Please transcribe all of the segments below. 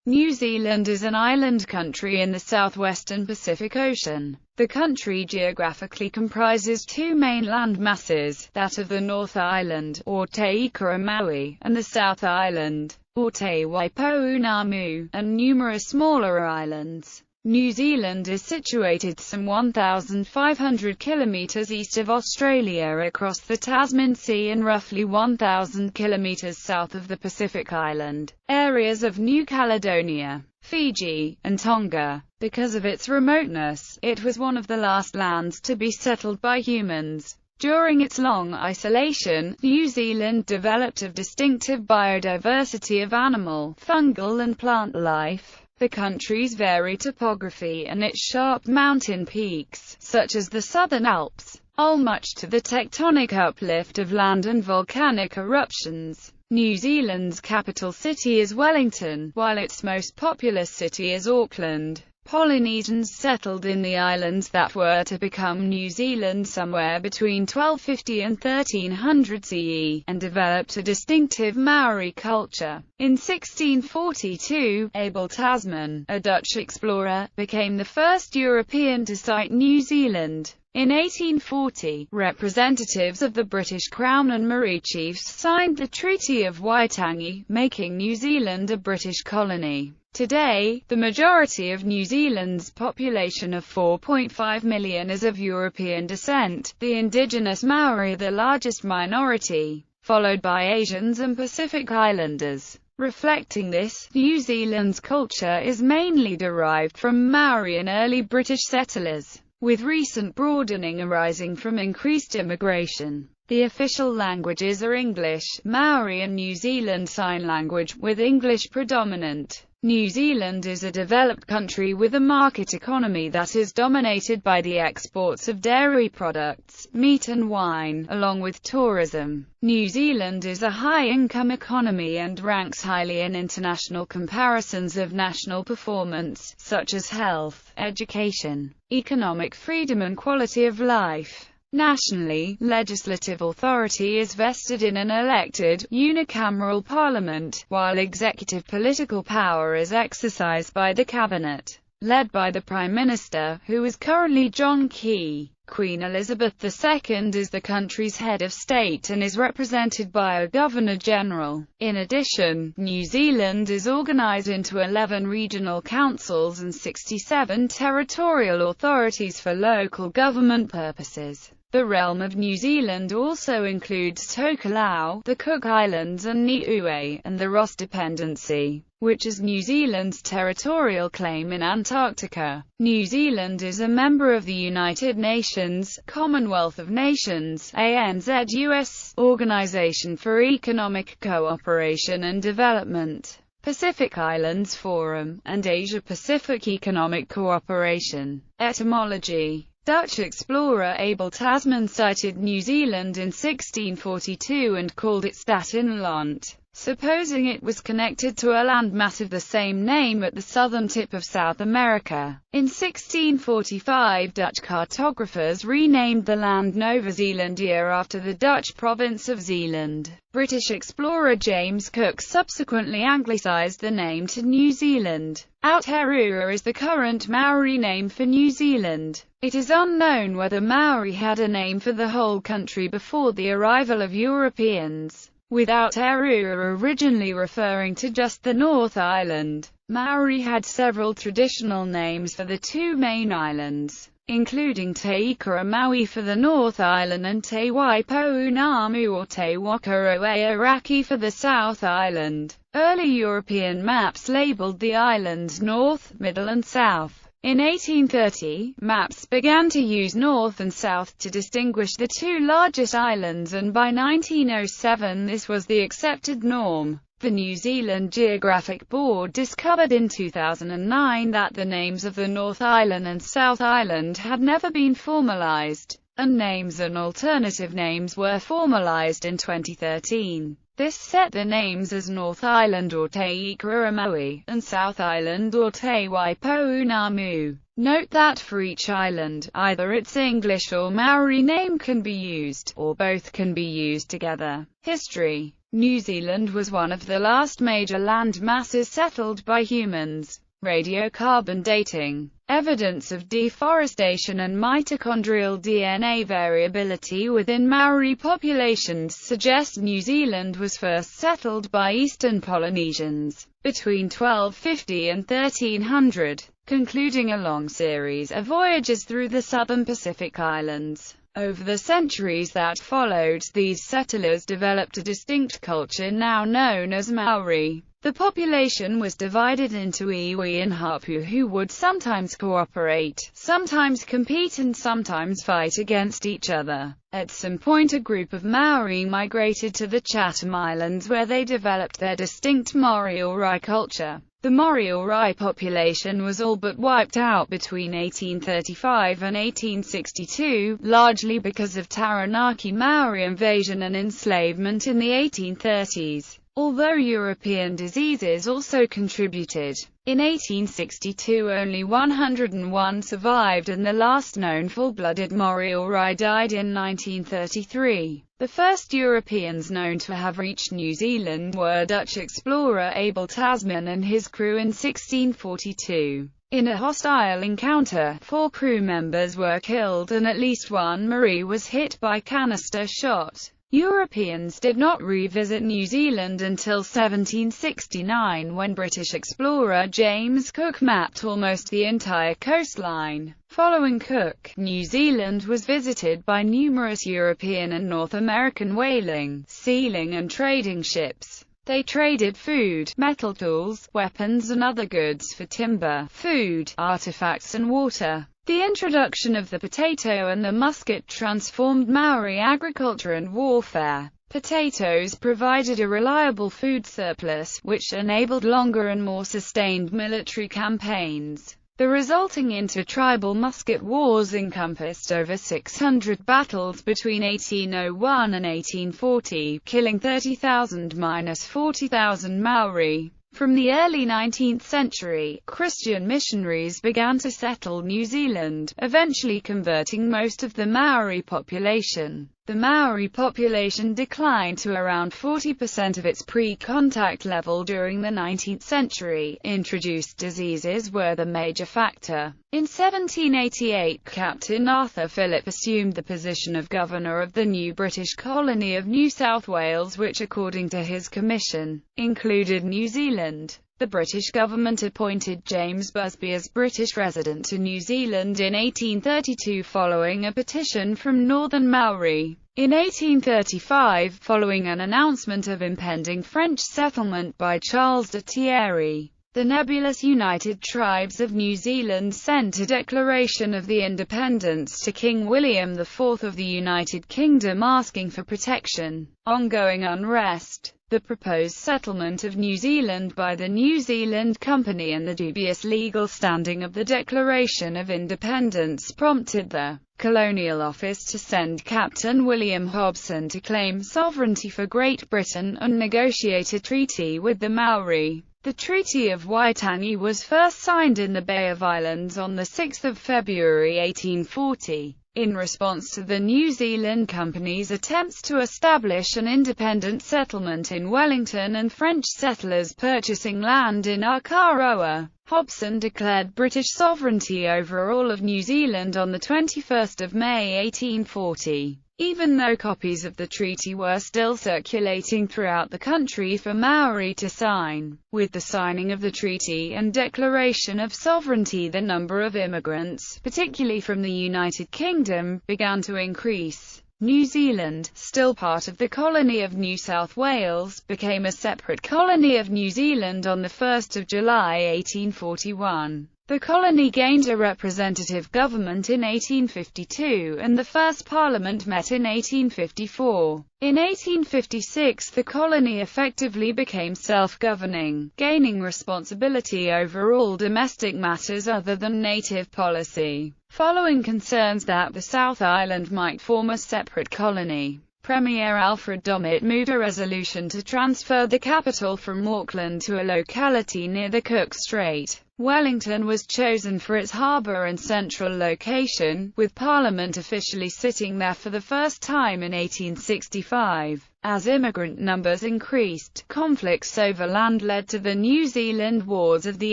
New Zealand is an island country in the southwestern Pacific Ocean. The country geographically comprises two main land masses, that of the North Island, or Te Maui, and the South Island, or Te Waipoungamu, and numerous smaller islands. New Zealand is situated some 1,500 kilometres east of Australia across the Tasman Sea and roughly 1,000 kilometres south of the Pacific Island areas of New Caledonia, Fiji, and Tonga. Because of its remoteness, it was one of the last lands to be settled by humans. During its long isolation, New Zealand developed a distinctive biodiversity of animal, fungal and plant life. The country's varied topography and its sharp mountain peaks, such as the Southern Alps, owe much to the tectonic uplift of land and volcanic eruptions. New Zealand's capital city is Wellington, while its most populous city is Auckland. Polynesians settled in the islands that were to become New Zealand somewhere between 1250 and 1300 CE, and developed a distinctive Maori culture. In 1642, Abel Tasman, a Dutch explorer, became the first European to sight New Zealand. In 1840, representatives of the British Crown and Maori chiefs signed the Treaty of Waitangi, making New Zealand a British colony. Today, the majority of New Zealand's population of 4.5 million is of European descent, the indigenous Maori the largest minority, followed by Asians and Pacific Islanders. Reflecting this, New Zealand's culture is mainly derived from Maori and early British settlers, with recent broadening arising from increased immigration. The official languages are English, Maori and New Zealand Sign Language, with English predominant. New Zealand is a developed country with a market economy that is dominated by the exports of dairy products, meat and wine, along with tourism. New Zealand is a high-income economy and ranks highly in international comparisons of national performance, such as health, education, economic freedom and quality of life. Nationally, legislative authority is vested in an elected, unicameral parliament, while executive political power is exercised by the cabinet, led by the Prime Minister, who is currently John Key. Queen Elizabeth II is the country's head of state and is represented by a Governor-General. In addition, New Zealand is organized into 11 regional councils and 67 territorial authorities for local government purposes. The realm of New Zealand also includes Tokelau, the Cook Islands and Niue, and the Ross Dependency, which is New Zealand's territorial claim in Antarctica. New Zealand is a member of the United Nations, Commonwealth of Nations, ANZ US, Organization for Economic Cooperation and Development, Pacific Islands Forum, and Asia-Pacific Economic Cooperation. Etymology. Dutch explorer Abel Tasman sighted New Zealand in 1642 and called it Statenland, supposing it was connected to a landmass of the same name at the southern tip of South America. In 1645, Dutch cartographers renamed the land Nova Zealandia after the Dutch province of Zeeland. British explorer James Cook subsequently anglicised the name to New Zealand. Aotearoa is the current Maori name for New Zealand. It is unknown whether Maori had a name for the whole country before the arrival of Europeans, with Aotearoa originally referring to just the North Island. Maori had several traditional names for the two main islands, including Te Maui for the North Island and Te Waipoungamu or Te Wakaroa-Iraqi for the South Island. Early European maps labelled the islands North, Middle and South. In 1830, maps began to use North and South to distinguish the two largest islands, and by 1907 this was the accepted norm. The New Zealand Geographic Board discovered in 2009 that the names of the North Island and South Island had never been formalised, and names and alternative names were formalised in 2013. This set the names as North Island or Te Maui, and South Island or Te Waipoungamu. Note that for each island, either its English or Maori name can be used, or both can be used together. History. New Zealand was one of the last major land masses settled by humans. Radiocarbon dating, evidence of deforestation and mitochondrial DNA variability within Maori populations suggest New Zealand was first settled by Eastern Polynesians between 1250 and 1300, concluding a long series of voyages through the southern Pacific Islands. Over the centuries that followed, these settlers developed a distinct culture now known as Maori. The population was divided into iwi and hapu, who would sometimes cooperate, sometimes compete and sometimes fight against each other. At some point a group of Maori migrated to the Chatham Islands where they developed their distinct Moriori culture. The Moriori population was all but wiped out between 1835 and 1862, largely because of Taranaki Maori invasion and enslavement in the 1830s. Although European diseases also contributed. In 1862 only 101 survived and the last known full-blooded Moriori died in 1933. The first Europeans known to have reached New Zealand were Dutch explorer Abel Tasman and his crew in 1642. In a hostile encounter, 4 crew members were killed and at least one Maori was hit by canister shot. Europeans did not revisit New Zealand until 1769 when British explorer James Cook mapped almost the entire coastline. Following Cook, New Zealand was visited by numerous European and North American whaling, sealing and trading ships. They traded food, metal tools, weapons and other goods for timber, food, artifacts and water. The introduction of the potato and the musket transformed Maori agriculture and warfare. Potatoes provided a reliable food surplus, which enabled longer and more sustained military campaigns. The resulting intertribal musket wars encompassed over 600 battles between 1801 and 1840, killing 30,000–40,000 Maori. From the early 19th century, Christian missionaries began to settle New Zealand, eventually converting most of the Maori population. The Maori population declined to around 40% of its pre-contact level during the 19th century. Introduced diseases were the major factor. In 1788, Captain Arthur Phillip assumed the position of governor of the new British colony of New South Wales, which, according to his commission, included New Zealand. The British government appointed James Busby as British resident to New Zealand in 1832 following a petition from Northern Maori. In 1835, following an announcement of impending French settlement by Charles de Thierry, the nebulous United Tribes of New Zealand sent a declaration of the independence to King William IV of the United Kingdom asking for protection. Ongoing unrest, the proposed settlement of New Zealand by the New Zealand Company and the dubious legal standing of the Declaration of Independence prompted the Colonial Office to send Captain William Hobson to claim sovereignty for Great Britain and negotiate a treaty with the Maori. The Treaty of Waitangi was first signed in the Bay of Islands on 6 February 1840. In response to the New Zealand Company's attempts to establish an independent settlement in Wellington and French settlers purchasing land in Akaroa, Hobson declared British sovereignty over all of New Zealand on 21 May 1840. Even though copies of the treaty were still circulating throughout the country for Maori to sign. With the signing of the treaty and declaration of sovereignty, the number of immigrants, particularly from the United Kingdom, began to increase. New Zealand, still part of the colony of New South Wales, became a separate colony of New Zealand on 1 July 1841. The colony gained a representative government in 1852, and the first parliament met in 1854. In 1856 the colony effectively became self-governing, gaining responsibility over all domestic matters other than native policy. Following concerns that the South Island might form a separate colony, Premier Alfred Domett moved a resolution to transfer the capital from Auckland to a locality near the Cook Strait. Wellington was chosen for its harbour and central location, with Parliament officially sitting there for the first time in 1865. As immigrant numbers increased, conflicts over land led to the New Zealand Wars of the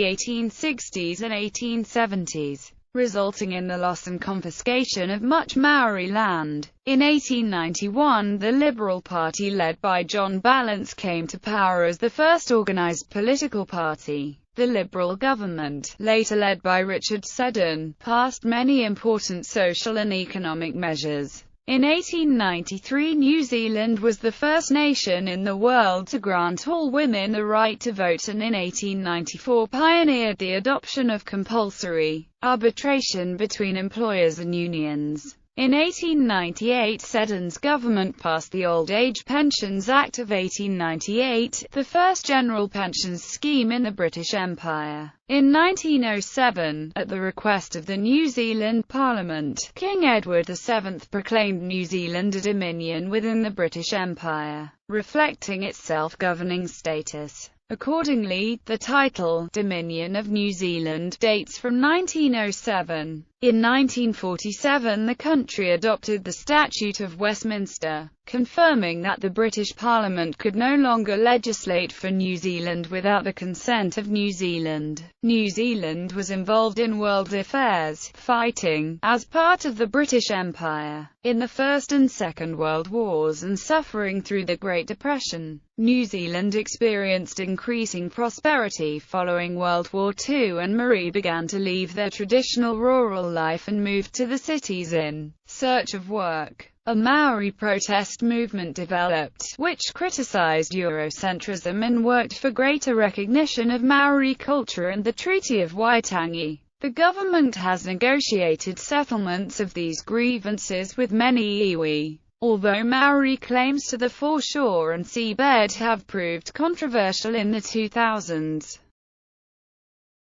1860s and 1870s, resulting in the loss and confiscation of much Maori land. In 1891, the Liberal Party led by John Ballance came to power as the first organised political party. The Liberal government, later led by Richard Seddon, passed many important social and economic measures. In 1893, New Zealand was the first nation in the world to grant all women the right to vote, and in 1894 pioneered the adoption of compulsory arbitration between employers and unions. In 1898, Seddon's government passed the Old Age Pensions Act of 1898, the first general pensions scheme in the British Empire. In 1907, at the request of the New Zealand Parliament, King Edward VII proclaimed New Zealand a dominion within the British Empire, reflecting its self-governing status. Accordingly, the title, Dominion of New Zealand, dates from 1907. In 1947, the country adopted the Statute of Westminster, confirming that the British Parliament could no longer legislate for New Zealand without the consent of New Zealand. New Zealand was involved in world affairs, fighting, as part of the British Empire, in the First and Second World Wars and suffering through the Great Depression. New Zealand experienced increasing prosperity following World War II, and Maori began to leave their traditional rural life and moved to the cities in search of work. A Maori protest movement developed, which criticized Eurocentrism and worked for greater recognition of Maori culture and the Treaty of Waitangi. The government has negotiated settlements of these grievances with many iwi, although Maori claims to the foreshore and seabed have proved controversial in the 2000s.